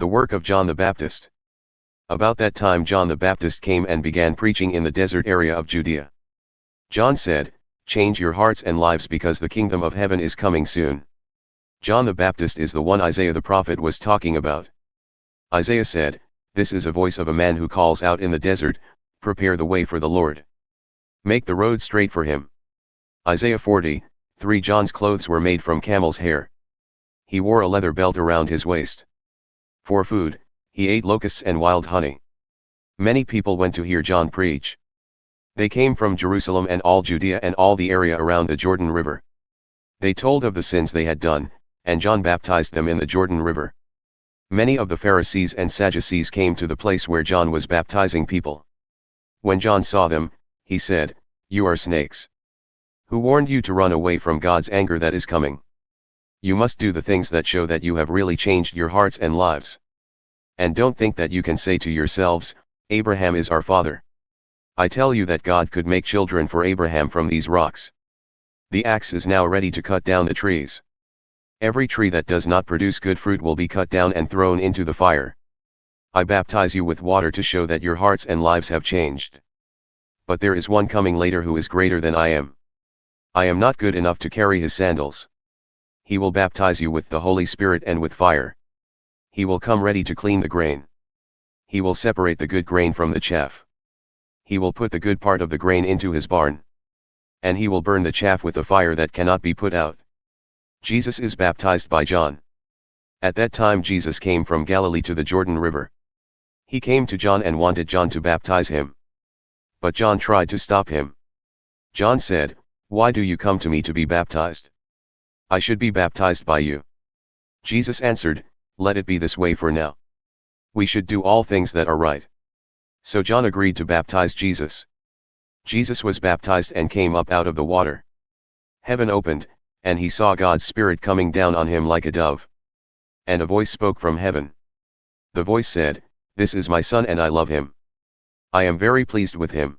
The work of John the Baptist. About that time John the Baptist came and began preaching in the desert area of Judea. John said, "Change your hearts and lives because the kingdom of heaven is coming soon." John the Baptist is the one Isaiah the prophet was talking about. Isaiah said, "This is a voice of a man who calls out in the desert, prepare the way for the Lord. Make the road straight for him." Isaiah 40:3. John's clothes were made from camel's hair. He wore a leather belt around his waist. For food, he ate locusts and wild honey. Many people went to hear John preach. They came from Jerusalem and all Judea and all the area around the Jordan River. They told of the sins they had done, and John baptized them in the Jordan River. Many of the Pharisees and Sadducees came to the place where John was baptizing people. When John saw them, he said, "You are snakes. Who warned you to run away from God's anger that is coming? You must do the things that show that you have really changed your hearts and lives. And don't think that you can say to yourselves, 'Abraham is our father.' I tell you that God could make children for Abraham from these rocks. The axe is now ready to cut down the trees. Every tree that does not produce good fruit will be cut down and thrown into the fire. I baptize you with water to show that your hearts and lives have changed. But there is one coming later who is greater than I am. I am not good enough to carry his sandals. He will baptize you with the Holy Spirit and with fire. He will come ready to clean the grain. He will separate the good grain from the chaff. He will put the good part of the grain into his barn. And he will burn the chaff with a fire that cannot be put out." Jesus is baptized by John. At that time Jesus came from Galilee to the Jordan River. He came to John and wanted John to baptize him. But John tried to stop him. John said, "Why do you come to me to be baptized? I should be baptized by you." Jesus answered, "Let it be this way for now. We should do all things that are right." So John agreed to baptize Jesus. Jesus was baptized and came up out of the water. Heaven opened, and he saw God's Spirit coming down on him like a dove. And a voice spoke from heaven. The voice said, "This is my Son and I love him. I am very pleased with him."